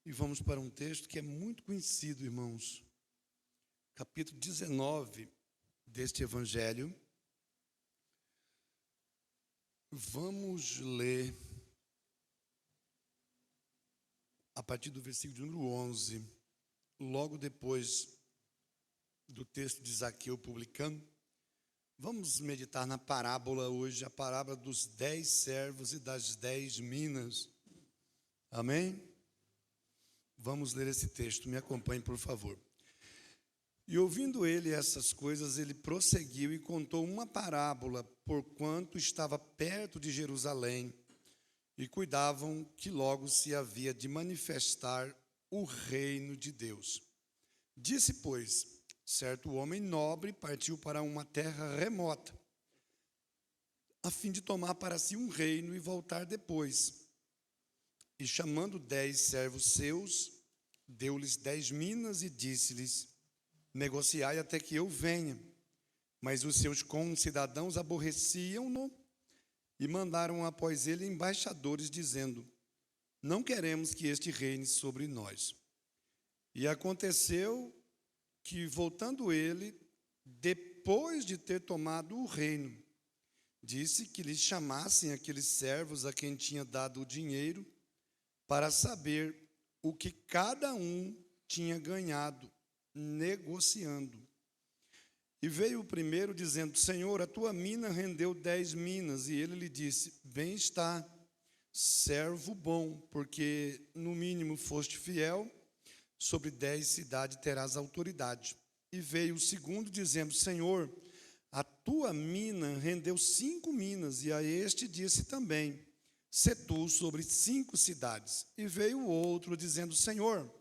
E vamos para um texto que é muito conhecido, irmãos. Capítulo 19 deste Evangelho. Vamos ler a partir do versículo de número 11, logo depois do texto de Zaqueu publicano. Vamos meditar na parábola hoje, a parábola dos 10 servos e das 10 minas. Amém? Vamos ler esse texto, me acompanhe, por favor. E ouvindo ele essas coisas, ele prosseguiu e contou uma parábola, porquanto estava perto de Jerusalém, e cuidavam que logo se havia de manifestar o reino de Deus. Disse, pois, certo homem nobre partiu para uma terra remota, a fim de tomar para si um reino e voltar depois. E chamando 10 servos seus, deu-lhes 10 minas e disse-lhes: negociai até que eu venha. Mas os seus concidadãos aborreciam-no e mandaram após ele embaixadores, dizendo: não queremos que este reine sobre nós. E aconteceu que, voltando ele, depois de ter tomado o reino, disse que lhes chamassem aqueles servos a quem tinha dado o dinheiro, para saber o que cada um tinha ganhado, negociando. E veio o primeiro dizendo: Senhor, a tua mina rendeu 10 minas. E ele lhe disse: bem está, servo bom, porque no mínimo foste fiel, sobre 10 cidades terás autoridade. E veio o segundo dizendo: Senhor, a tua mina rendeu 5 minas. E a este disse também: sê tu sobre 5 cidades. E veio o outro dizendo: Senhor,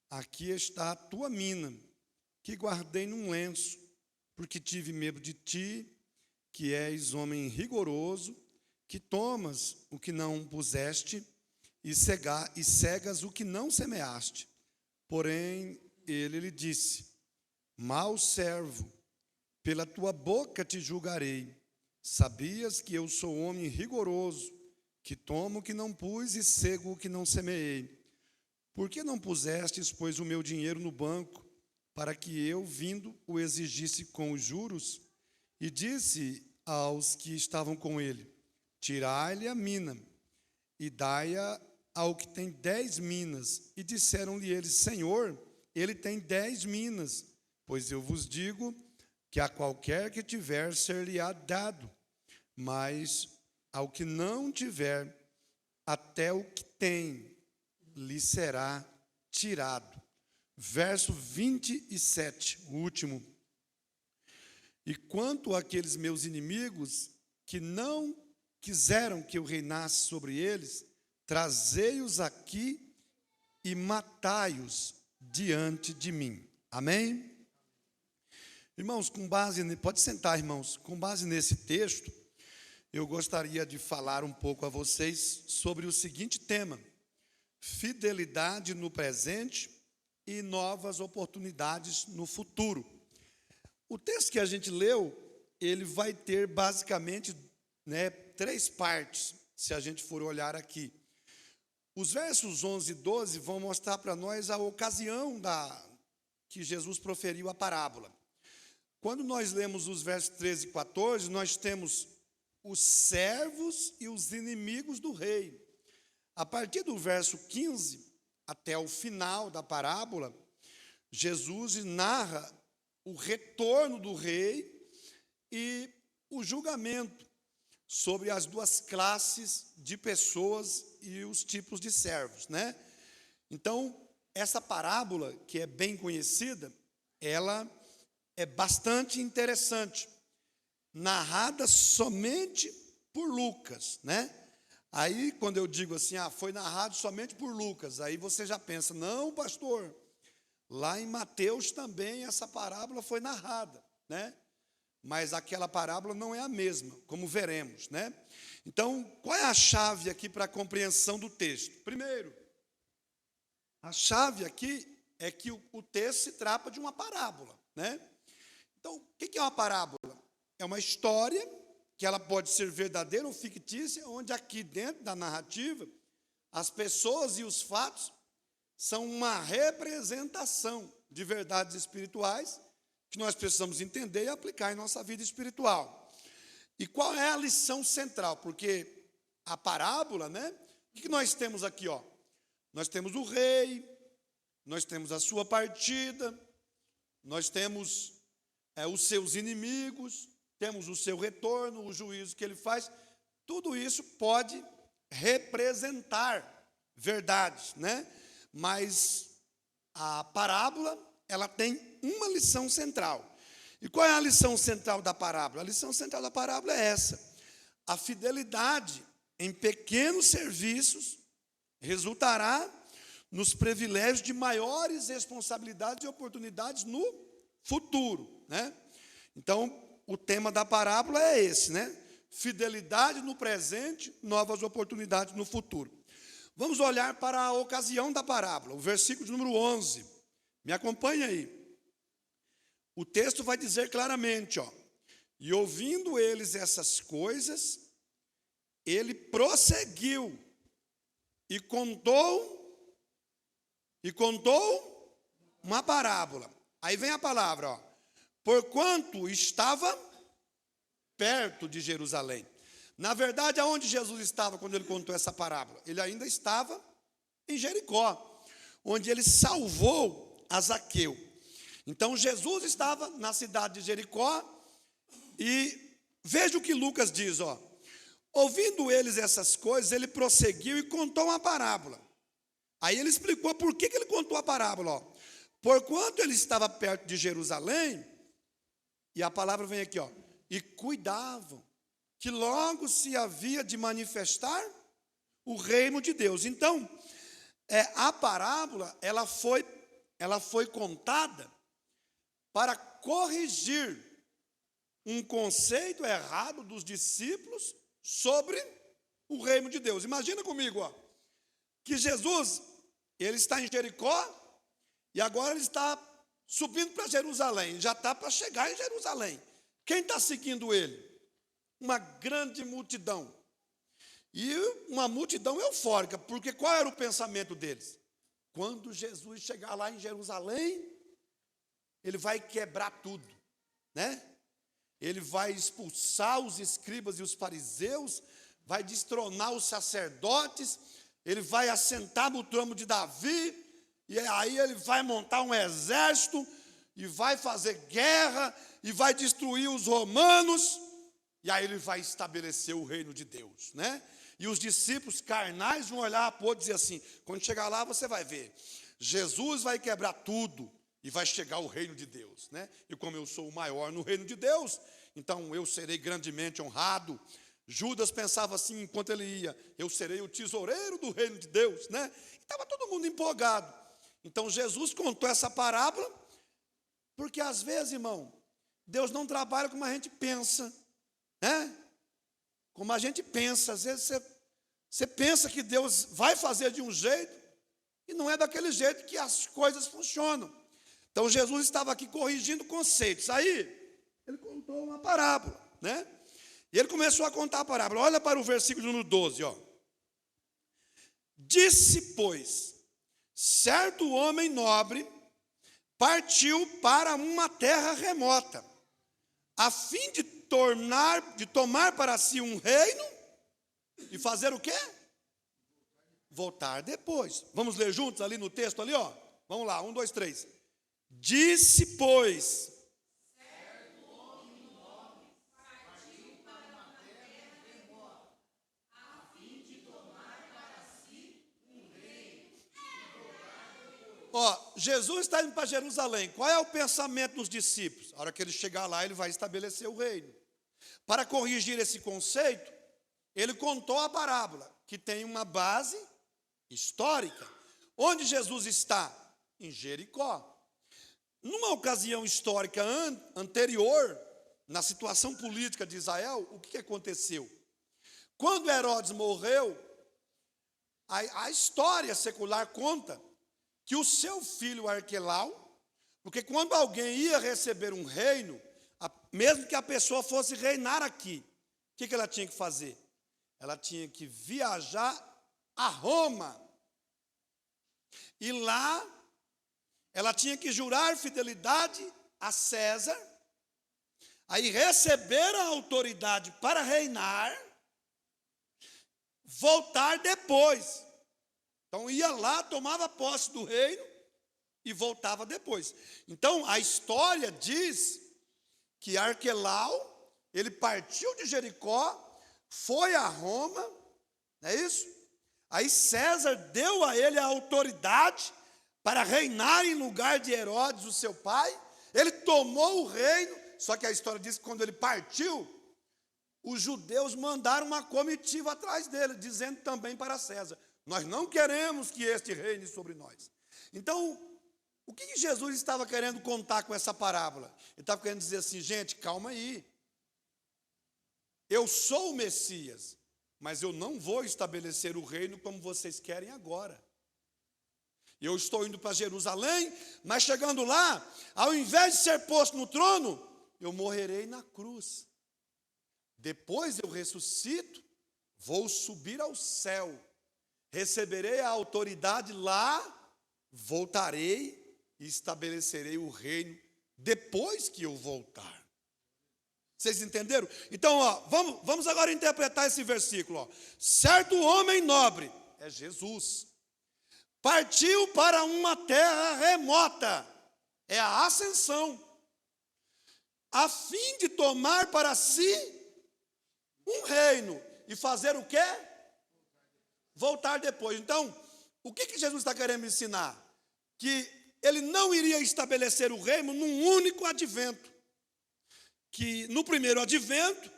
aqui está a tua mina, que guardei num lenço, porque tive medo de ti, que és homem rigoroso, que tomas o que não puseste e cegas o que não semeaste. Porém, ele lhe disse: mau servo, pela tua boca te julgarei. Sabias que eu sou homem rigoroso, que tomo o que não pus e cego o que não semeei. Por que não pusestes, pois, o meu dinheiro no banco, para que eu, vindo, o exigisse com os juros? E disse aos que estavam com ele: tirai-lhe a mina, e dai-a ao que tem 10 minas. E disseram-lhe eles: Senhor, ele tem 10 minas. Pois eu vos digo que a qualquer que tiver, ser-lhe-á dado, mas ao que não tiver, até o que tem lhe será tirado. Verso 27, o último. E quanto àqueles meus inimigos, que não quiseram que eu reinasse sobre eles, trazei-os aqui e matai-os diante de mim. Amém? Irmãos, pode sentar, irmãos, com base nesse texto, eu gostaria de falar um pouco a vocês sobre o seguinte tema: fidelidade no presente e novas oportunidades no futuro. O texto que a gente leu, ele vai ter basicamente 3 partes, se a gente for olhar aqui. Os versos 11 e 12 vão mostrar para nós a ocasião que Jesus proferiu a parábola. Quando nós lemos os versos 13 e 14, nós temos os servos e os inimigos do rei. A partir do verso 15 até o final da parábola, Jesus narra o retorno do rei e o julgamento sobre as 2 classes de pessoas e os tipos de servos, né? Então, essa parábola, que é bem conhecida, ela é bastante interessante, narrada somente por Lucas, né? Aí, quando eu digo assim, foi narrado somente por Lucas, aí você já pensa: não, pastor, lá em Mateus também essa parábola foi narrada, né? Mas aquela parábola não é a mesma, como veremos, né? Então, qual é a chave aqui para a compreensão do texto? Primeiro, a chave aqui é que o texto se trata de uma parábola, né? Então, o que é uma parábola? É uma história que ela pode ser verdadeira ou fictícia, onde aqui dentro da narrativa, as pessoas e os fatos são uma representação de verdades espirituais que nós precisamos entender e aplicar em nossa vida espiritual. E qual é a lição central? Porque a parábola, né? O que nós temos aqui, ó? Nós temos o rei, nós temos a sua partida, nós temos os seus inimigos, temos o seu retorno, o juízo que ele faz. Tudo isso pode representar verdades, né? Mas a parábola, ela tem uma lição central. E qual é a lição central da parábola? A lição central da parábola é essa: a fidelidade em pequenos serviços resultará nos privilégios de maiores responsabilidades e oportunidades no futuro, né? Então, o tema da parábola é esse, né? Fidelidade no presente, novas oportunidades no futuro. Vamos olhar para a ocasião da parábola, o versículo de número 11. Me acompanha aí. O texto vai dizer claramente, ó: e ouvindo eles essas coisas, ele prosseguiu e contou uma parábola. Aí vem a palavra, ó: porquanto estava perto de Jerusalém. Na verdade, aonde Jesus estava quando ele contou essa parábola? Ele ainda estava em Jericó, onde ele salvou a Zaqueu. Então, Jesus estava na cidade de Jericó e veja o que Lucas diz, ó: ouvindo eles essas coisas, ele prosseguiu e contou uma parábola. Aí ele explicou por que ele contou a parábola, ó: porquanto ele estava perto de Jerusalém, e a palavra vem aqui, ó: e cuidavam que logo se havia de manifestar o reino de Deus. Então, a parábola, ela foi contada para corrigir um conceito errado dos discípulos sobre o reino de Deus. Imagina comigo, ó, que Jesus, ele está em Jericó e agora ele está subindo para Jerusalém, já está para chegar em Jerusalém. Quem está seguindo ele? Uma grande multidão. E uma multidão eufórica, porque qual era o pensamento deles? Quando Jesus chegar lá em Jerusalém, ele vai quebrar tudo, né? Ele vai expulsar os escribas e os fariseus, vai destronar os sacerdotes, ele vai assentar no trono de Davi, e aí ele vai montar um exército, e vai fazer guerra, e vai destruir os romanos, e aí ele vai estabelecer o reino de Deus, né? E os discípulos carnais vão olhar para o outro e dizer assim: quando chegar lá você vai ver, Jesus vai quebrar tudo, e vai chegar o reino de Deus, né? E como eu sou o maior no reino de Deus, então eu serei grandemente honrado. Judas pensava assim enquanto ele ia: eu serei o tesoureiro do reino de Deus, né? Estava todo mundo empolgado. Então Jesus contou essa parábola, porque às vezes, irmão, Deus não trabalha como a gente pensa, né? Como a gente pensa, às vezes você pensa que Deus vai fazer de um jeito, e não é daquele jeito que as coisas funcionam. Então Jesus estava aqui corrigindo conceitos. Aí ele contou uma parábola, né? E ele começou a contar a parábola. Olha para o versículo número 12, ó. Disse, pois, certo homem nobre partiu para uma terra remota, a fim de tomar para si um reino e fazer o quê? Voltar depois. Vamos ler juntos ali no texto ali, ó. Vamos lá, 1, 2, 3. Disse, pois, certo homem nobre partiu para uma terra remota, a fim de tomar para si um reino e voltar depois. Ó, Jesus está indo para Jerusalém. Qual é o pensamento dos discípulos? A hora que ele chegar lá, ele vai estabelecer o reino. Para corrigir esse conceito, ele contou a parábola, que tem uma base histórica. Onde Jesus está? Em Jericó. Numa ocasião histórica anterior, na situação política de Israel, o que aconteceu? Quando Herodes morreu, a história secular conta que o seu filho Arquelau, porque quando alguém ia receber um reino, mesmo que a pessoa fosse reinar aqui, o que ela tinha que fazer? Ela tinha que viajar a Roma. E lá, ela tinha que jurar fidelidade a César, aí receber a autoridade para reinar, voltar depois. Então ia lá, tomava posse do reino e voltava depois. Então a história diz que Arquelau, ele partiu de Jericó, foi a Roma, não é isso? Aí César deu a ele a autoridade para reinar em lugar de Herodes, o seu pai. Ele tomou o reino, só que a história diz que quando ele partiu, os judeus mandaram uma comitiva atrás dele, dizendo também para César: nós não queremos que este reine sobre nós. Então, o que Jesus estava querendo contar com essa parábola? Ele estava querendo dizer assim: gente, calma aí. Eu sou o Messias, mas eu não vou estabelecer o reino como vocês querem agora. Eu estou indo para Jerusalém, mas chegando lá, ao invés de ser posto no trono, eu morrerei na cruz. Depois eu ressuscito, vou subir ao céu, receberei a autoridade lá, voltarei e estabelecerei o reino depois que eu voltar. Vocês entenderam? Então, vamos agora interpretar esse versículo. Certo homem nobre, é Jesus, partiu para uma terra remota, é a ascensão, a fim de tomar para si um reino e fazer o quê? Voltar depois. Então, o que Jesus está querendo me ensinar? Que ele não iria estabelecer o reino num único advento. Que no primeiro advento,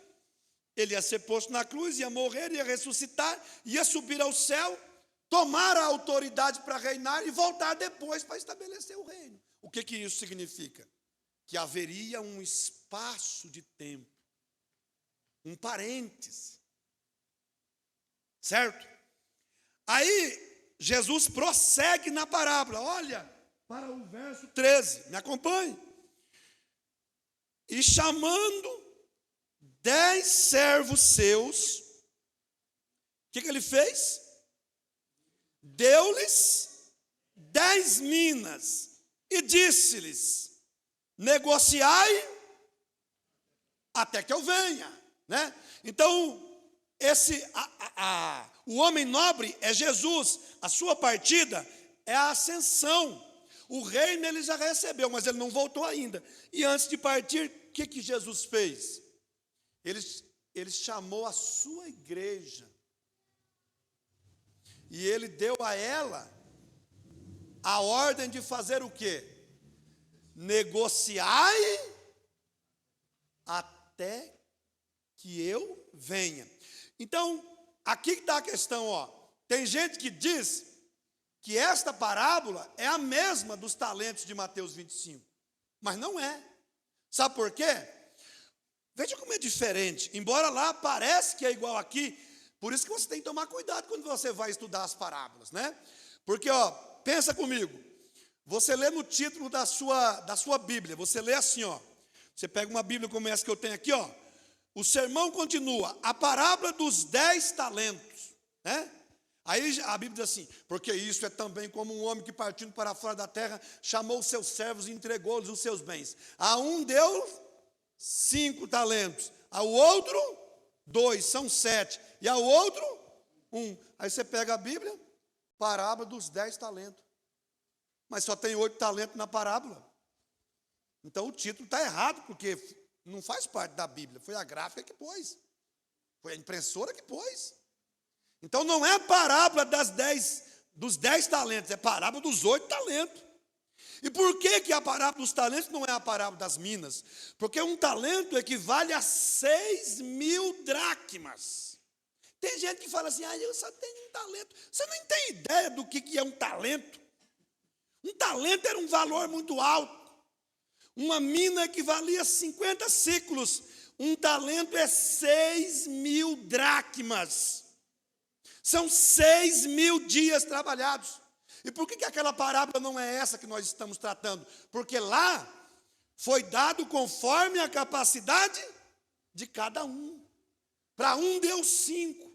ele ia ser posto na cruz, ia morrer, ia ressuscitar, ia subir ao céu, tomar a autoridade para reinar e voltar depois para estabelecer o reino. O que isso significa? Que haveria um espaço de tempo, um parêntese, certo? Aí, Jesus prossegue na parábola, olha para o verso 13, me acompanhe. E chamando 10 servos seus, o que ele fez? Deu-lhes 10 minas e disse-lhes: negociai até que eu venha, né? Então, o homem nobre é Jesus, a sua partida é a ascensão. O reino ele já recebeu, mas ele não voltou ainda. E antes de partir, o que Jesus fez? Ele chamou a sua igreja. E ele deu a ela a ordem de fazer o quê? Negociai até que eu venha. Então, aqui está a questão, ó. Tem gente que diz que esta parábola é a mesma dos talentos de Mateus 25. Mas não é. Sabe por quê? Veja como é diferente. Embora lá parece que é igual aqui, por isso que você tem que tomar cuidado quando você vai estudar as parábolas, né? Porque, ó, pensa comigo. Você lê no título da sua Bíblia, você lê assim, ó. Você pega uma Bíblia como essa que eu tenho aqui, ó. O sermão continua, a parábola dos 10 talentos, né? Aí a Bíblia diz assim: porque isso é também como um homem que partindo para fora da terra, chamou os seus servos e entregou-lhes os seus bens. A um deu 5 talentos, ao outro 2, são 7, e ao outro 1. Aí você pega a Bíblia, parábola dos 10 talentos. Mas só tem 8 talentos na parábola. Então o título está errado, porque não faz parte da Bíblia, foi a gráfica que pôs, foi a impressora que pôs. Então não é a parábola dos 10 talentos, é a parábola dos 8 talentos. E por que a parábola dos talentos não é a parábola das minas? Porque um talento equivale a 6.000 dracmas. Tem gente que fala assim: eu só tenho um talento. Você não tem ideia do que é um talento. Um talento era um valor muito alto. Uma mina equivalia a 50 ciclos. Um talento é 6.000 dracmas. São 6.000 dias trabalhados. E por que aquela parábola não é essa que nós estamos tratando? Porque lá foi dado conforme a capacidade de cada um. Para um deu 5,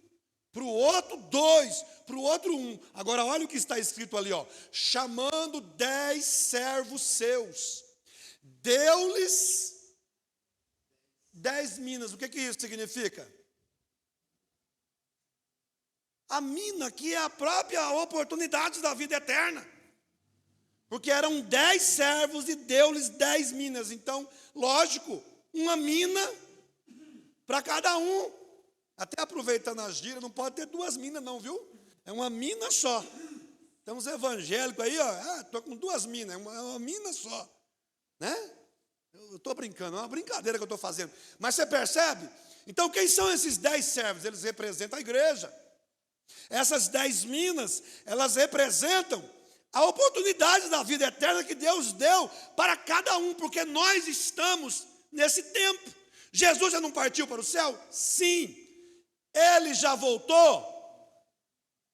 para o outro 2, para o outro 1. Agora olha o que está escrito ali, ó. Chamando 10 servos seus, deu-lhes 10 minas. O que isso significa? A mina, que é a própria oportunidade da vida eterna. Porque eram 10 servos e deu-lhes 10 minas. Então, lógico, uma mina para cada um. Até aproveitando a gíria, não pode ter 2 minas não, viu? É uma mina só. Tem uns evangélicos aí, ó, estou com 2 minas, é uma mina só. Né? Eu estou brincando, é uma brincadeira que eu estou fazendo. Mas você percebe? Então, quem são esses 10 servos? Eles representam a igreja. Essas 10 minas, elas representam a oportunidade da vida eterna que Deus deu para cada um, porque nós estamos nesse tempo. Jesus já não partiu para o céu? Sim. Ele já voltou?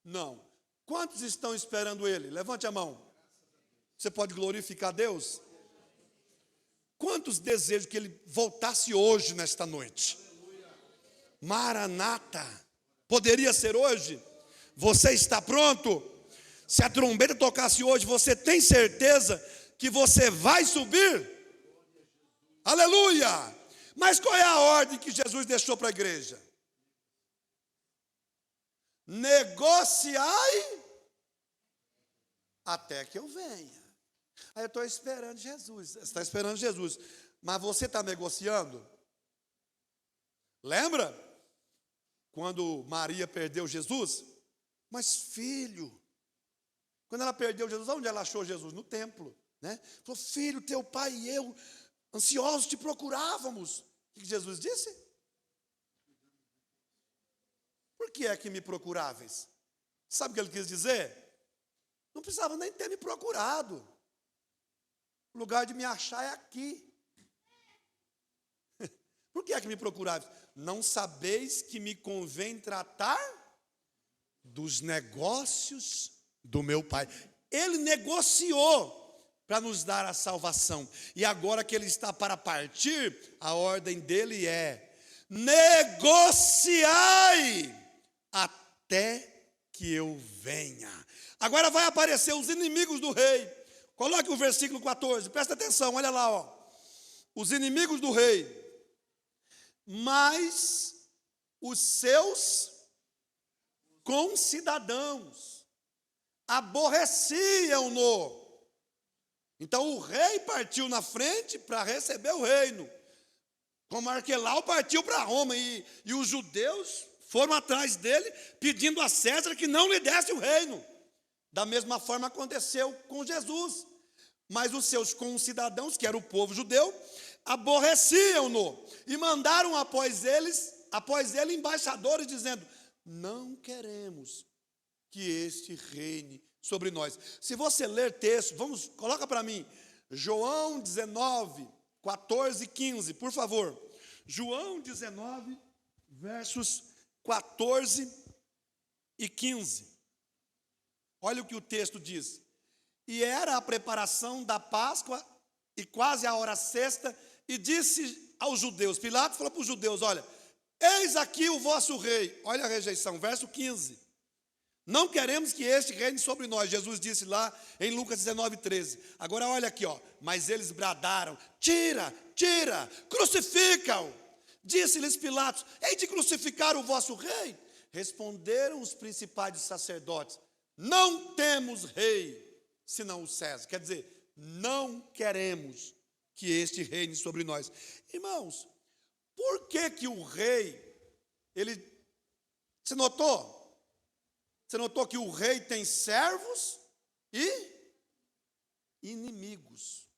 Não. Quantos estão esperando ele? Levante a mão. Você pode glorificar Deus? Quantos desejam que ele voltasse hoje, nesta noite? Maranata. Poderia ser hoje? Você está pronto? Se a trombeta tocasse hoje, você tem certeza que você vai subir? Aleluia! Mas qual é a ordem que Jesus deixou para a igreja? Negociai até que eu venha. Aí eu estou esperando Jesus. Você está esperando Jesus. Mas você está negociando? Lembra? Quando Maria perdeu Jesus? Mas filho, quando ela perdeu Jesus, onde ela achou Jesus? No templo, né? Falou, filho, teu pai e eu, ansiosos, te procurávamos. O que Jesus disse? Por que é que me procuráveis? Sabe o que ele quis dizer? Não precisava nem ter me procurado. O lugar de me achar é aqui. Por que é que me procuráveis? Não sabeis que me convém tratar dos negócios do meu Pai. Ele negociou para nos dar a salvação. E agora que ele está para partir, a ordem dele é: negociai até que eu venha. Agora vai aparecer os inimigos do rei. Coloque o versículo 14, presta atenção, olha lá, ó. Os inimigos do rei, mas os seus concidadãos aborreciam-no. Então o rei partiu na frente para receber o reino, como Arquelau partiu para Roma, e os judeus foram atrás dele, pedindo a César que não lhe desse o reino. Da mesma forma aconteceu com Jesus. Mas os seus concidadãos, que era o povo judeu, aborreciam-no e mandaram após ele embaixadores, dizendo: não queremos que este reine sobre nós. Se você ler texto, coloca para mim, João 19, 14 e 15, por favor. João 19, versos 14 e 15. Olha o que o texto diz. E era a preparação da Páscoa, e quase a hora sexta, e disse aos judeus, Pilatos falou para os judeus, olha, eis aqui o vosso rei. Olha a rejeição, verso 15. Não queremos que este reine sobre nós. Jesus disse lá em Lucas 19, 13. Agora olha aqui, ó. Mas eles bradaram, tira, tira, crucifica-o. Disse-lhes Pilatos, hei de crucificar o vosso rei? Responderam os principais dos sacerdotes, não temos rei, senão o César. Quer dizer, não queremos que este reine sobre nós. Irmãos, por que o rei, você notou? Você notou que o rei tem servos e inimigos.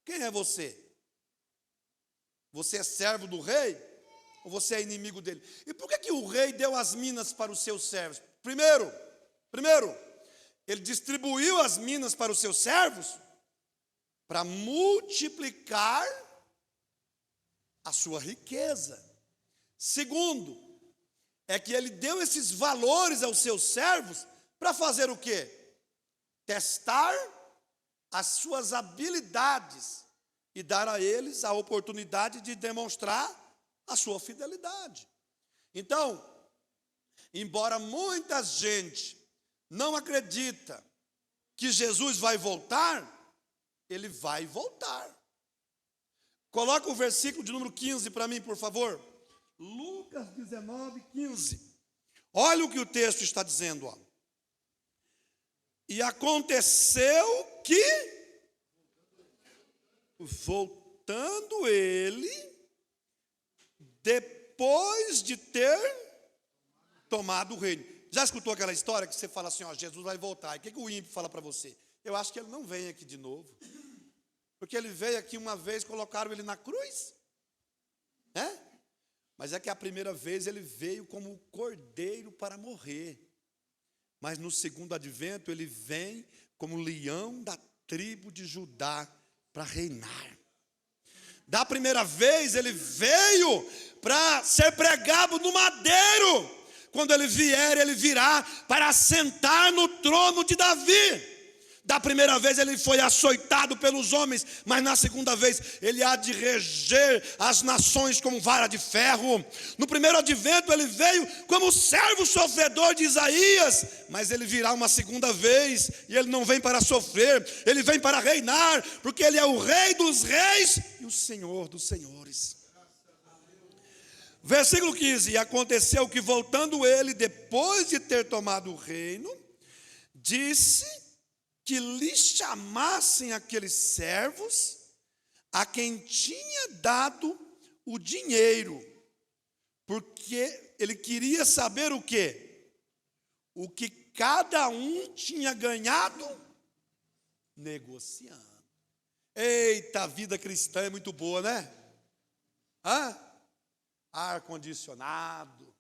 Quem é você? Você é servo do rei? Ou você é inimigo dele? E por que o rei deu as minas para os seus servos? Primeiro, ele distribuiu as minas para os seus servos para multiplicar a sua riqueza. Segundo, é que ele deu esses valores aos seus servos para fazer o quê? Testar as suas habilidades e dar a eles a oportunidade de demonstrar a sua fidelidade. Então, Embora muita gente não acredita que Jesus vai voltar, ele vai voltar. Coloca o versículo de número 15 para mim, por favor. Lucas 19, 15. Olha o que o texto está dizendo, ó. E aconteceu que, voltando ele, depois de ter tomado o reino. Já escutou aquela história que você fala assim, ó, Jesus vai voltar. E o que o ímpio fala para você? Eu acho que ele não vem aqui de novo. Porque ele veio aqui uma vez, colocaram ele na cruz. Mas é que a primeira vez ele veio como cordeiro para morrer. Mas no segundo advento ele vem como leão da tribo de Judá para reinar. Da primeira vez ele veio para ser pregado no madeiro. Quando ele vier, ele virá para assentar no trono de Davi. Da primeira vez ele foi açoitado pelos homens, mas na segunda vez ele há de reger as nações como vara de ferro. No primeiro advento ele veio como servo sofredor de Isaías, mas ele virá uma segunda vez e ele não vem para sofrer, ele vem para reinar, porque ele é o Rei dos reis e o Senhor dos senhores. Versículo 15, e aconteceu que voltando ele, depois de ter tomado o reino, disse que lhe chamassem aqueles servos a quem tinha dado o dinheiro, porque ele queria saber o quê? O que cada um tinha ganhado negociando. Eita, a vida cristã é muito boa, né? Ar-condicionado,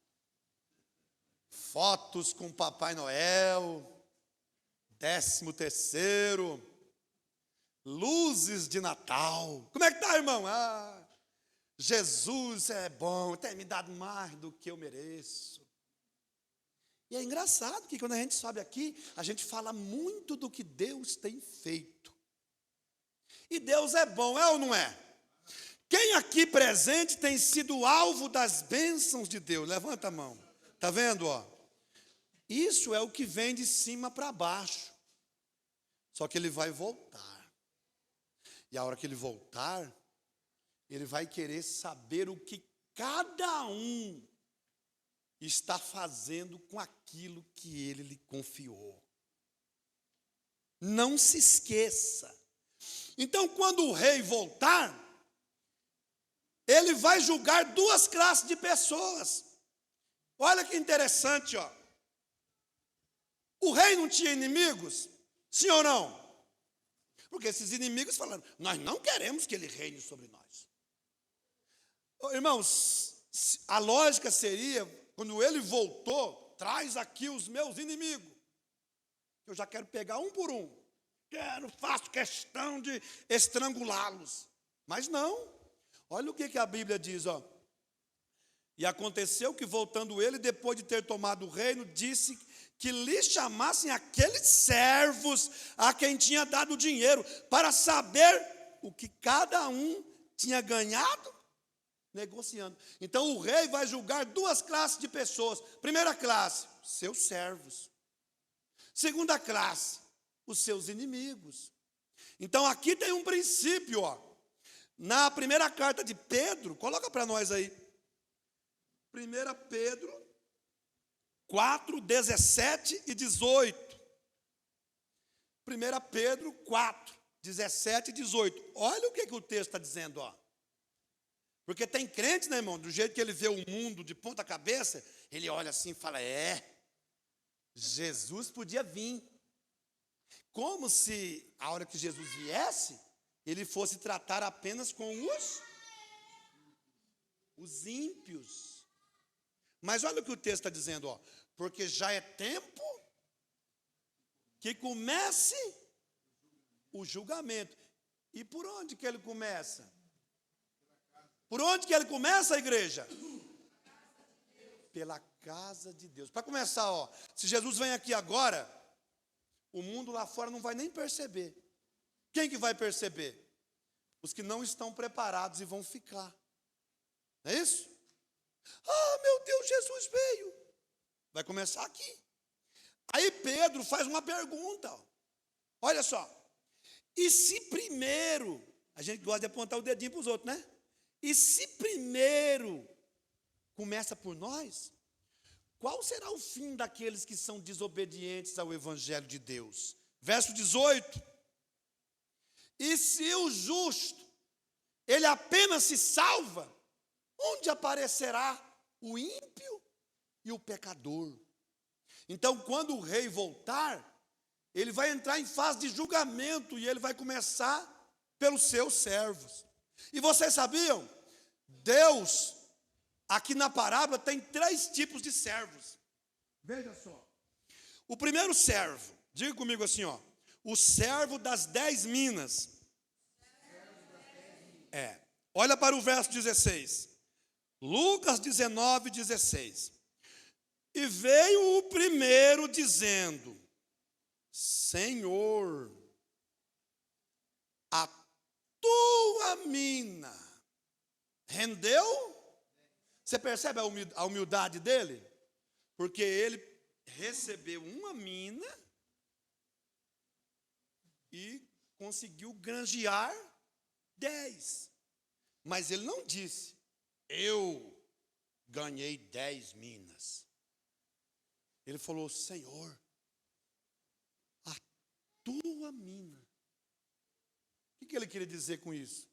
fotos com Papai Noel, 13º, luzes de Natal. Como é que tá, irmão? Jesus é bom, tem me dado mais do que eu mereço. E é engraçado que quando a gente sobe aqui, a gente fala muito do que Deus tem feito. E Deus é bom, é ou não é? Quem aqui presente tem sido alvo das bênçãos de Deus? Levanta a mão. Está vendo, ó? Isso é o que vem de cima para baixo. Só que ele vai voltar. E a hora que ele voltar, ele vai querer saber o que cada um está fazendo com aquilo que ele lhe confiou. Não se esqueça. Então, quando o rei voltar, ele vai julgar duas classes de pessoas. Olha que interessante, ó. O rei não tinha inimigos? Sim ou não? Porque esses inimigos falaram, nós não queremos que ele reine sobre nós. Irmãos, a lógica seria, quando ele voltou, traz aqui os meus inimigos. Eu já quero pegar um por um. Faço questão de estrangulá-los. Mas não. Olha o que a Bíblia diz, ó. E aconteceu que, voltando ele, depois de ter tomado o reino, disse que lhe chamassem aqueles servos a quem tinha dado dinheiro, para saber o que cada um tinha ganhado negociando. Então o rei vai julgar duas classes de pessoas. Primeira classe, seus servos. Segunda classe, os seus inimigos. Então aqui tem um princípio, ó. Na primeira carta de Pedro, coloca para nós aí. 1 Pedro 4, 17 e 18. 1 Pedro 4, 17 e 18. Olha o que o texto está dizendo, ó. Porque tem crente, né, irmão? Do jeito que ele vê o mundo de ponta cabeça, ele olha assim e fala, Jesus podia vir. Como se, a hora que Jesus viesse, ele fosse tratar apenas com os ímpios. Mas olha o que o texto está dizendo, ó. Porque já é tempo que comece o julgamento. E por onde que ele começa? Por onde que ele começa, a igreja? Pela casa de Deus. Para começar, ó, se Jesus vem aqui agora, o mundo lá fora não vai nem perceber. Quem que vai perceber? Os que não estão preparados e vão ficar. Não é isso? Meu Deus, Jesus veio. Vai começar aqui. Aí Pedro faz uma pergunta. Olha só. E se primeiro, a gente gosta de apontar o dedinho para os outros, né? E se primeiro começa por nós, qual será o fim daqueles que são desobedientes ao Evangelho de Deus? Verso 18. E se o justo, ele apenas se salva, onde aparecerá o ímpio e o pecador? Então, quando o rei voltar, ele vai entrar em fase de julgamento e ele vai começar pelos seus servos. E vocês sabiam? Deus, aqui na parábola, tem 3 tipos de servos. Veja só. O primeiro servo, diga comigo assim, ó. O servo das 10 minas. Olha para o verso 16. Lucas 19, 16. E veio o primeiro dizendo: Senhor, a tua mina rendeu? Você percebe a humildade dele? Porque ele recebeu uma mina e conseguiu granjear 10. Mas ele não disse: eu ganhei 10 minas. Ele falou: Senhor, a tua mina. O que ele queria dizer com isso?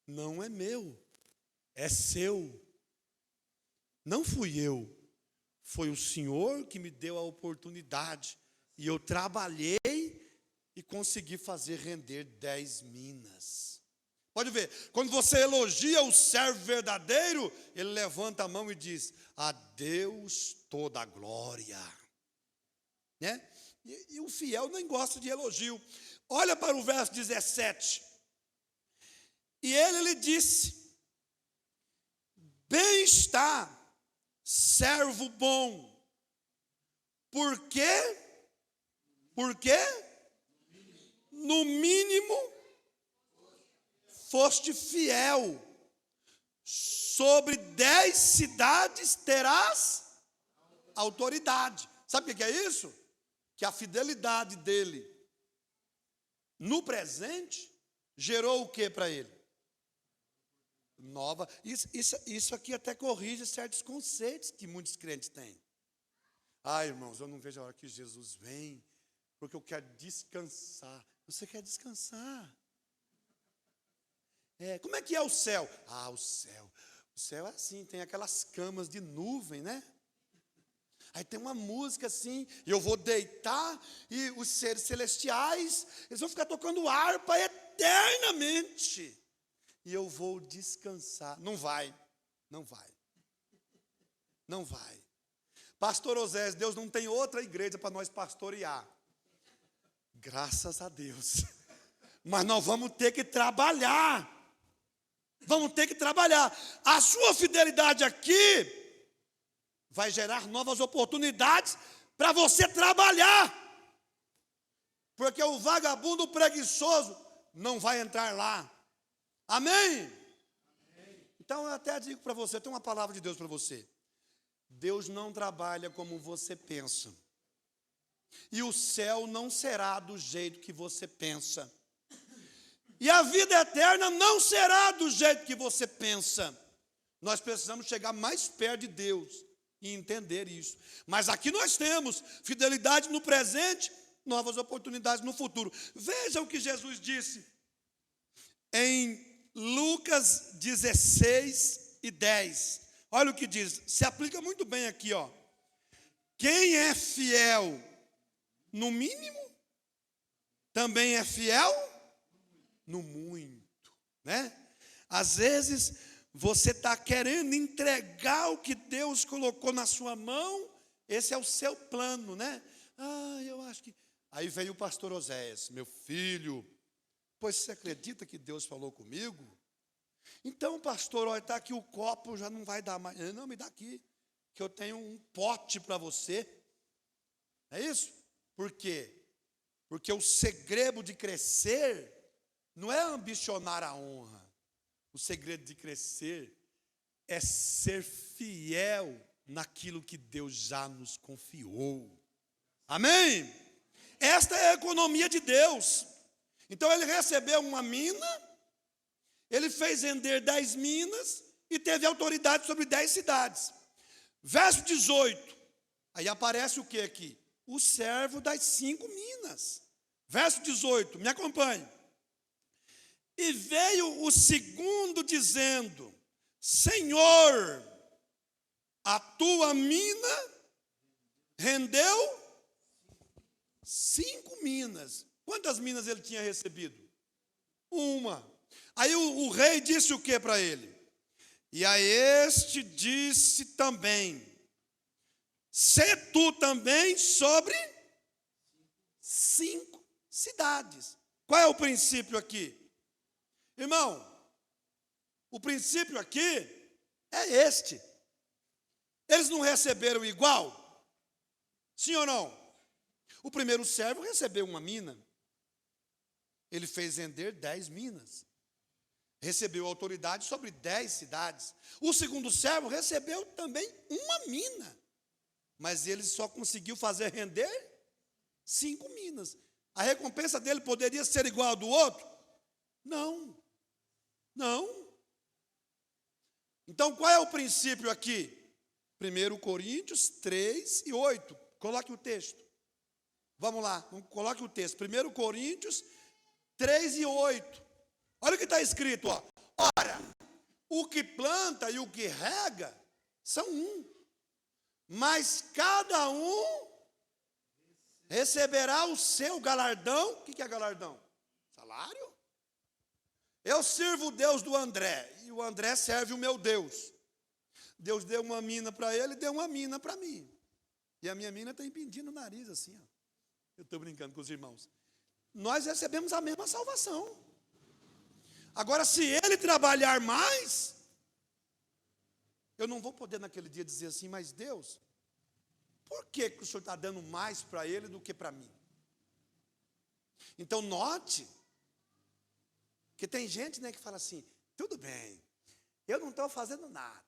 Não é meu, é seu. Não fui eu, foi o Senhor que me deu a oportunidade. E eu trabalhei e consegui fazer render 10 minas. Pode ver, quando você elogia o servo verdadeiro, ele levanta a mão e diz: a Deus toda a glória. Né? E o fiel nem gosta de elogio. Olha para o verso 17. E ele lhe disse: bem está, servo bom. Por quê? Porque no mínimo foste fiel, sobre 10 cidades terás autoridade. Sabe o que é isso? Que a fidelidade dele no presente gerou o que para ele? Nova. Isso aqui até corrige certos conceitos que muitos crentes têm. Irmãos, eu não vejo a hora que Jesus vem, porque eu quero descansar. Você quer descansar? Como é que é o céu? O céu é assim, tem aquelas camas de nuvem, né? Aí tem uma música assim, e eu vou deitar, e os seres celestiais, eles vão ficar tocando harpa eternamente. E eu vou descansar. Não vai. Pastor Osés, Deus não tem outra igreja para nós pastorear. Graças a Deus. Mas nós vamos ter que trabalhar. A sua fidelidade aqui vai gerar novas oportunidades para você trabalhar. Porque o vagabundo preguiçoso não vai entrar lá. Amém? Então eu até digo para você, eu tenho uma palavra de Deus para você. Deus não trabalha como você pensa. E o céu não será do jeito que você pensa. E a vida eterna não será do jeito que você pensa. Nós precisamos chegar mais perto de Deus e entender isso. Mas aqui nós temos fidelidade no presente, novas oportunidades no futuro. Veja o que Jesus disse em Lucas 16 e 10. Olha o que diz, se aplica muito bem aqui, ó. Quem é fiel no mínimo, também é fiel no muito, né? Às vezes você está querendo entregar o que Deus colocou na sua mão, esse é o seu plano, né? Eu acho que... Aí veio o pastor Oséias: meu filho, pois você acredita que Deus falou comigo? Então, pastor, olha, está aqui o copo, já não vai dar mais. Não, me dá aqui, que eu tenho um pote para você. É isso? Por quê? Porque o segredo de crescer não é ambicionar a honra. O segredo de crescer é ser fiel naquilo que Deus já nos confiou. Amém? Esta é a economia de Deus. Então ele recebeu uma mina, ele fez render 10 minas e teve autoridade sobre 10 cidades. Verso 18, aí aparece o que aqui? O servo das 5 minas. Verso 18, me acompanhe. E veio o segundo dizendo: Senhor, a tua mina rendeu 5 minas. Quantas minas ele tinha recebido? Uma. Aí o rei disse o que para ele? E a este disse também: sê tu também sobre 5 cidades. Qual é o princípio aqui? Irmão, o princípio aqui é este. Eles não receberam igual? Sim ou não? O primeiro servo recebeu uma mina. Ele fez render 10 minas. Recebeu autoridade sobre 10 cidades. O segundo servo recebeu também uma mina. Mas ele só conseguiu fazer render 5 minas. A recompensa dele poderia ser igual à do outro? Não. Não. Então, qual é o princípio aqui? 1 Coríntios 3 e 8. Coloque o texto. Vamos lá, coloque o texto. 1 Coríntios 3 e 8. Olha o que está escrito, ó. Ora, o que planta e o que rega são um, mas cada um receberá o seu galardão. O que é galardão? Salário? Eu sirvo o Deus do André, e o André serve o meu Deus. Deus deu uma mina para ele, deu uma mina para mim. E a minha mina está impedindo o nariz assim, ó. Eu estou brincando com os irmãos. Nós recebemos a mesma salvação. Agora, se ele trabalhar mais, eu não vou poder naquele dia dizer assim: mas Deus, por que o Senhor está dando mais para ele do que para mim? Então note que tem gente, né, que fala assim: tudo bem, eu não estou fazendo nada,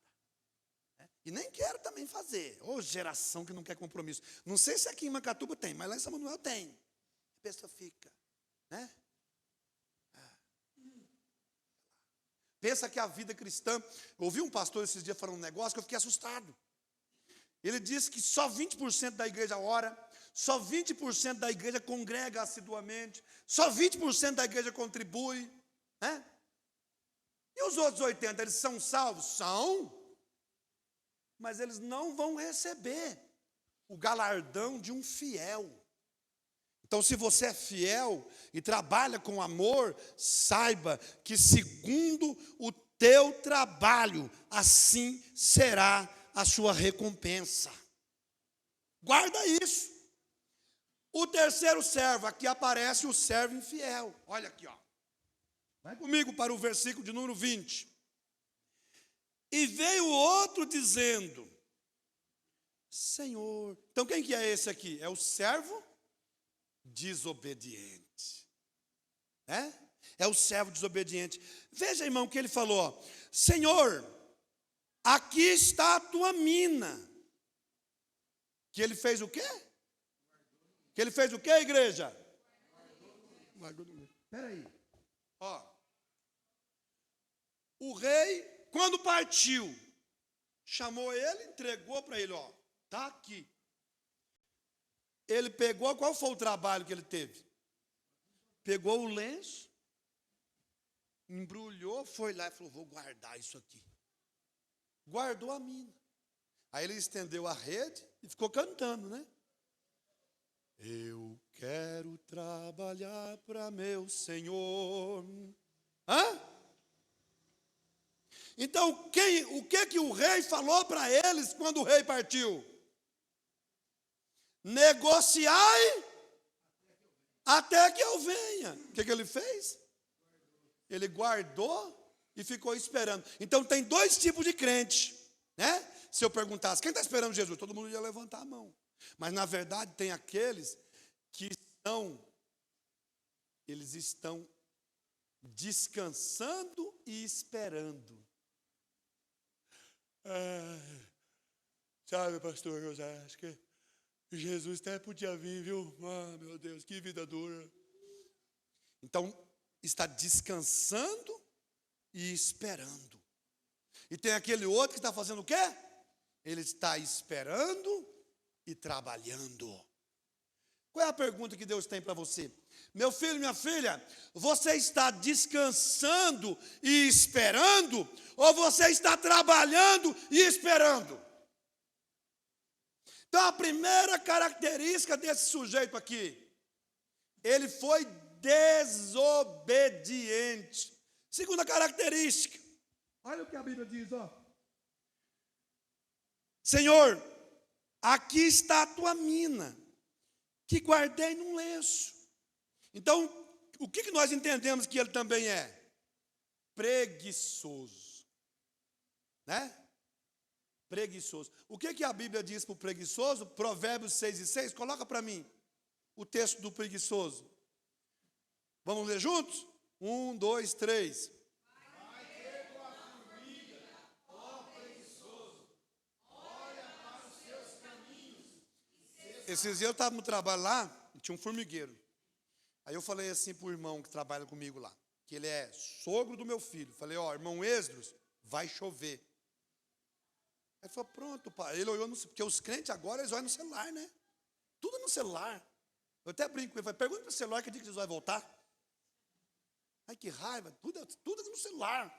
né, e nem quero também fazer. Ô, geração que não quer compromisso. Não sei se aqui em Macatuba tem, mas lá em São Manuel tem. A pessoa fica, né? Pensa que a vida cristã... Eu ouvi um pastor esses dias falando um negócio que eu fiquei assustado. Ele disse que só 20% da igreja ora, só 20% da igreja congrega assiduamente, só 20% da igreja contribui, né? E os outros 80%, eles são salvos? São, mas eles não vão receber o galardão de um fiel. Então, se você é fiel e trabalha com amor, saiba que segundo o teu trabalho, assim será a sua recompensa. Guarda isso. O terceiro servo, aqui aparece o servo infiel. Olha aqui, ó. Vai comigo para o versículo de número 20. E veio outro dizendo: Senhor. Então quem que é esse aqui? É o servo desobediente. É o servo desobediente. Veja, irmão, o que ele falou, ó. Senhor, aqui está a tua mina. Que ele fez o quê? Que ele fez o quê, igreja? Espera aí. Ó. O rei, quando partiu, chamou ele, entregou para ele, ó. Está aqui. Ele pegou, qual foi o trabalho que ele teve? Pegou o lenço, embrulhou, foi lá e falou: vou guardar isso aqui. Guardou a mina. Aí ele estendeu a rede e ficou cantando, né? Eu quero trabalhar para meu Senhor. Hã? Então, o que o rei falou para eles quando o rei partiu? Negociai até que eu venha. O que ele fez? Ele guardou e ficou esperando. Então tem 2 tipos de crente, né? Se eu perguntasse, quem está esperando Jesus? Todo mundo ia levantar a mão. Mas na verdade tem aqueles que eles estão descansando e esperando. Sabe, pastor, eu acho que Jesus até podia vir, viu? Ah, meu Deus, que vida dura. Então, está descansando e esperando. E tem aquele outro que está fazendo o quê? Ele está esperando e trabalhando. Qual é a pergunta que Deus tem para você? Meu filho, minha filha, você está descansando e esperando, ou você está trabalhando e esperando? Então, a primeira característica desse sujeito aqui, ele foi desobediente. Segunda característica, olha o que a Bíblia diz, ó. Senhor, aqui está a tua mina, que guardei num lenço. Então, o que nós entendemos que ele também é? Preguiçoso. Né? Preguiçoso. O que a Bíblia diz para o preguiçoso? Provérbios 6:6. Coloca para mim o texto do preguiçoso. Vamos ler juntos? 1, 2, 3. Esses dias eu estava no trabalho lá, e tinha um formigueiro. Aí eu falei assim para o irmão que trabalha comigo lá, que ele é sogro do meu filho. Falei, ó, irmão Esdras, vai chover. Aí ele falou, pronto, pai. Ele olhou, porque os crentes agora, eles olham no celular, né? Tudo no celular. Eu até brinco com ele, falei, pergunta para o celular que dia que Jesus vai voltar. Ai, que raiva, tudo no celular.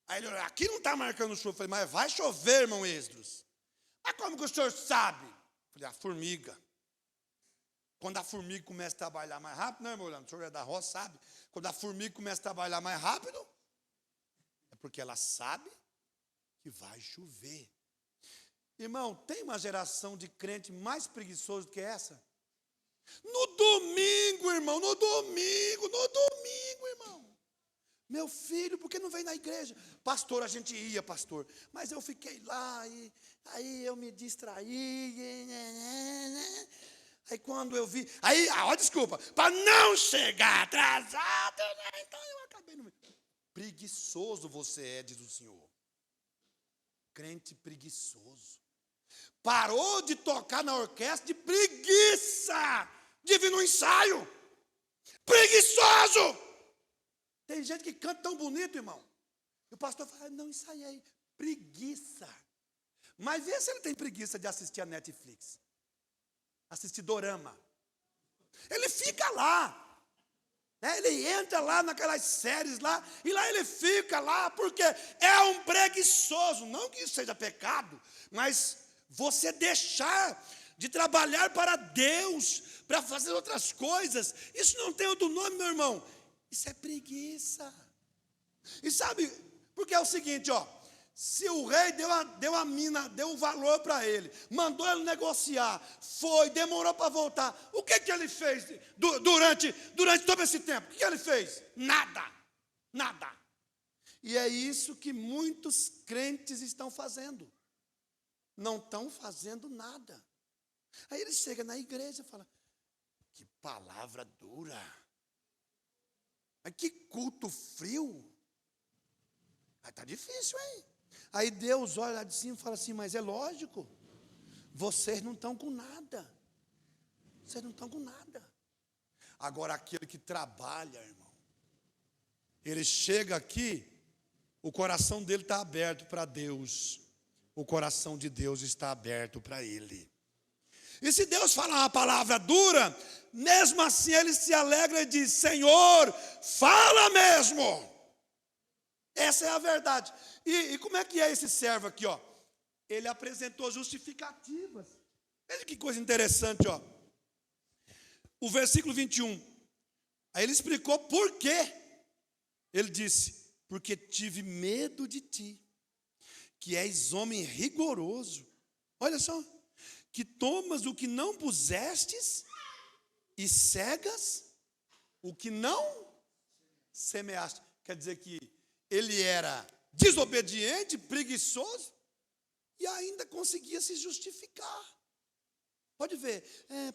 Aí ele olhou, aqui não está marcando chuva. Eu falei, mas vai chover, irmão Esdras. Mas como que o senhor sabe? Eu falei, a formiga. Quando a formiga começa a trabalhar mais rápido, não, irmão Orlando, o senhor é da roça, sabe? Quando a formiga começa a trabalhar mais rápido, é porque ela sabe que vai chover. Irmão, tem uma geração de crente mais preguiçoso do que essa? No domingo, irmão, no domingo, irmão. Meu filho, por que não vem na igreja? Pastor, a gente ia, pastor. Mas eu fiquei lá, e aí eu me distraí. Aí quando eu vi, aí, ó, desculpa, para não chegar atrasado, né? Então eu acabei no... Preguiçoso você é, diz o Senhor. Crente preguiçoso. Parou de tocar na orquestra de preguiça de vir no ensaio. Preguiçoso. Tem gente que canta tão bonito, irmão. E o pastor fala, não ensaiei. Preguiça. Mas vê se ele tem preguiça de assistir a Netflix. Assistir dorama. Ele fica lá. Né? Ele entra lá naquelas séries lá. E lá ele fica lá porque é um preguiçoso. Não que isso seja pecado. Mas você deixar de trabalhar para Deus. Para fazer outras coisas. Isso não tem outro nome, meu irmão. Isso é preguiça. E sabe, porque é o seguinte, ó. Se o rei deu a mina, deu um valor para ele, mandou ele negociar, foi, demorou para voltar, o que ele fez durante todo esse tempo? O que ele fez? Nada. E é isso que muitos crentes estão fazendo. Não estão fazendo nada. Aí ele chega na igreja e fala, que palavra dura. Mas que culto frio. Está difícil, hein? Aí Deus olha lá de cima e fala assim, mas é lógico, vocês não estão com nada. Vocês não estão com nada. Agora aquele que trabalha, irmão, ele chega aqui, o coração dele está aberto para Deus. O coração de Deus está aberto para ele. E se Deus falar uma palavra dura, mesmo assim ele se alegra e diz, Senhor, fala mesmo. Essa é a verdade. E como é que é esse servo aqui, ó? Ele apresentou justificativas. Veja que coisa interessante, ó. O versículo 21. Aí ele explicou por quê. Ele disse, porque tive medo de ti, que és homem rigoroso. Olha só. Que tomas o que não pusestes e cegas o que não semeaste. Quer dizer que ele era desobediente, preguiçoso e ainda conseguia se justificar. Pode ver,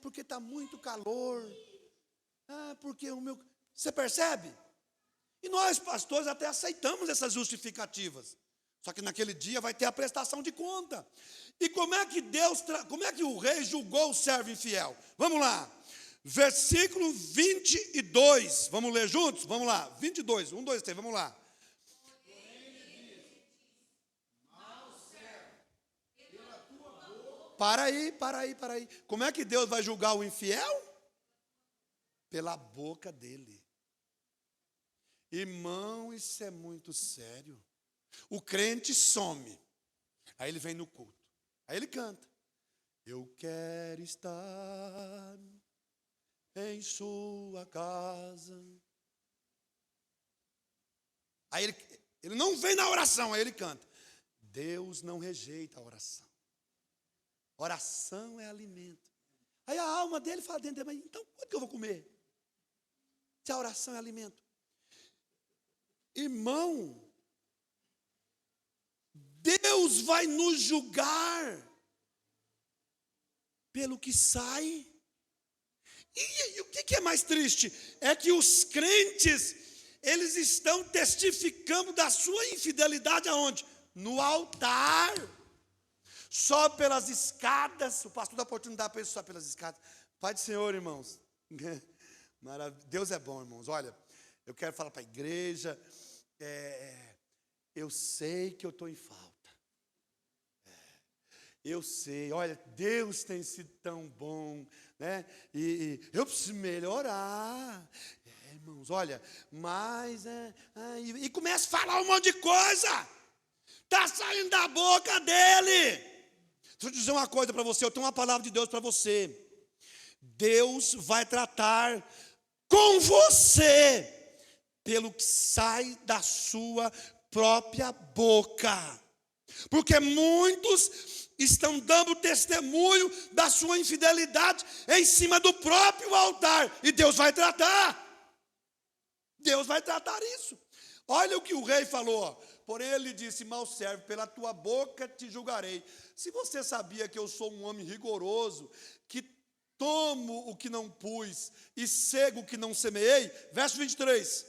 porque está muito calor, porque o meu... Você percebe? E nós, pastores, até aceitamos essas justificativas. Só que naquele dia vai ter a prestação de conta. E como é que o rei julgou o servo infiel? Vamos lá. Versículo 22. Vamos ler juntos? Vamos lá. 22. 1, 2, 3. Vamos lá. Para aí. Como é que Deus vai julgar o infiel? Pela boca dele. Irmão, isso é muito sério. O crente some. Aí ele vem no culto. Aí ele canta. Eu quero estar em sua casa. Aí ele não vem na oração, aí ele canta. Deus não rejeita a oração. Oração é alimento. Aí a alma dele fala dentro dele, então quanto que eu vou comer? Se a oração é alimento. Irmão, Deus vai nos julgar pelo que sai. E o que é mais triste? É que os crentes, eles estão testificando da sua infidelidade aonde? No altar. Sobe pelas escadas. O pastor dá oportunidade para ele subir pelas escadas. Pai do Senhor, irmãos. Deus é bom, irmãos. Olha, eu quero falar para a igreja. Eu sei que eu estou em falta. Eu sei, olha, Deus tem sido tão bom, né? E eu preciso melhorar. Irmãos, olha, mas e começa a falar um monte de coisa. Está saindo da boca dele. Deixa eu dizer uma coisa para você, eu tenho uma palavra de Deus para você. Deus vai tratar com você pelo que sai da sua própria boca. Porque muitos estão dando testemunho da sua infidelidade em cima do próprio altar. E Deus vai tratar. Deus vai tratar isso. Olha o que o rei falou. Porém ele disse, mau servo, pela tua boca te julgarei. Se você sabia que eu sou um homem rigoroso, que tomo o que não pus e cego o que não semeei. Verso 23.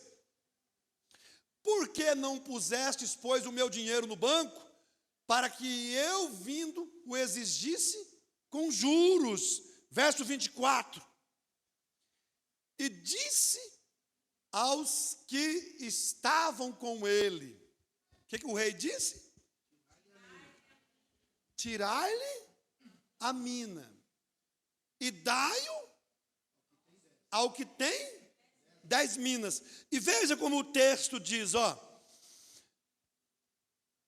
Por que não pusestes, pois, o meu dinheiro no banco, para que eu, vindo, o exigisse com juros? Verso 24. E disse aos que estavam com ele. O que o rei disse? Tirai-lhe a mina e dai-o ao que tem 10 minas. E veja como o texto diz, ó.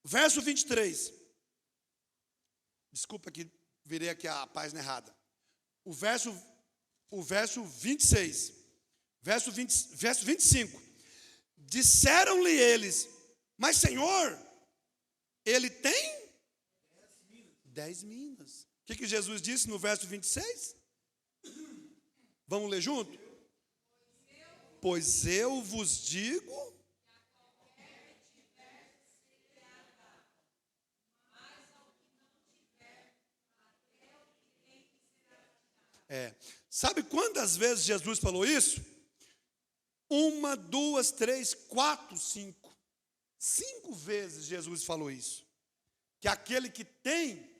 Verso 23. Desculpa que virei aqui a página errada. O verso 26. Verso 25. Disseram-lhe eles, mas Senhor, ele tem 10 minas. O que Jesus disse no verso 26? Vamos ler junto? Pois eu vos digo. Sabe quantas vezes Jesus falou isso? 1, 2, 3, 4, 5. 5 vezes Jesus falou isso. Que aquele que tem,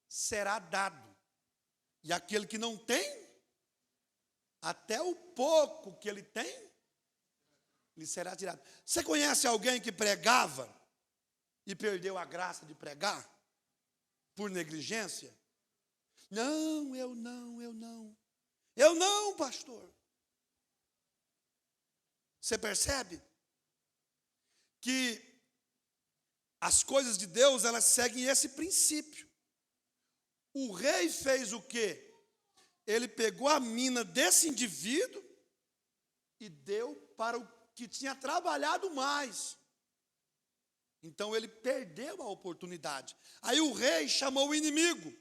será dado. E aquele que não tem, até o pouco que ele tem, lhe será tirado. Você conhece alguém que pregava e perdeu a graça de pregar? Por negligência? Não, eu não. Eu não, pastor. Você percebe? Que as coisas de Deus, elas seguem esse princípio. O rei fez o quê? Ele pegou a mina desse indivíduo e deu para o que tinha trabalhado mais. Então ele perdeu a oportunidade. Aí o rei chamou o inimigo.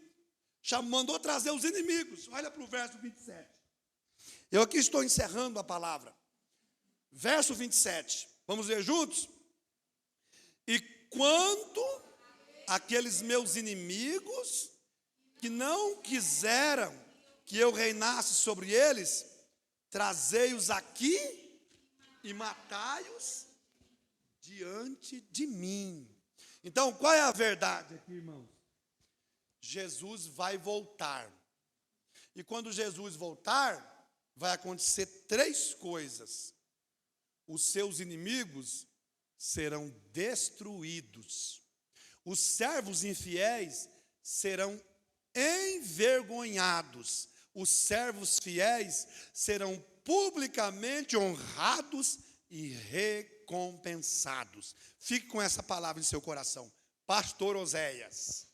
Mandou trazer os inimigos. Olha para o verso 27. Eu aqui estou encerrando a palavra. Verso 27. Vamos ler juntos? E quanto aqueles meus inimigos que não quiseram que eu reinasse sobre eles, trazei-os aqui e matai-os diante de mim. Então, qual é a verdade aqui, irmãos? Jesus vai voltar. E quando Jesus voltar, vai acontecer 3 coisas. Os seus inimigos serão destruídos. Os servos infiéis serão envergonhados. Os servos fiéis serão publicamente honrados e recompensados. Fique com essa palavra em seu coração. Pastor Oséias.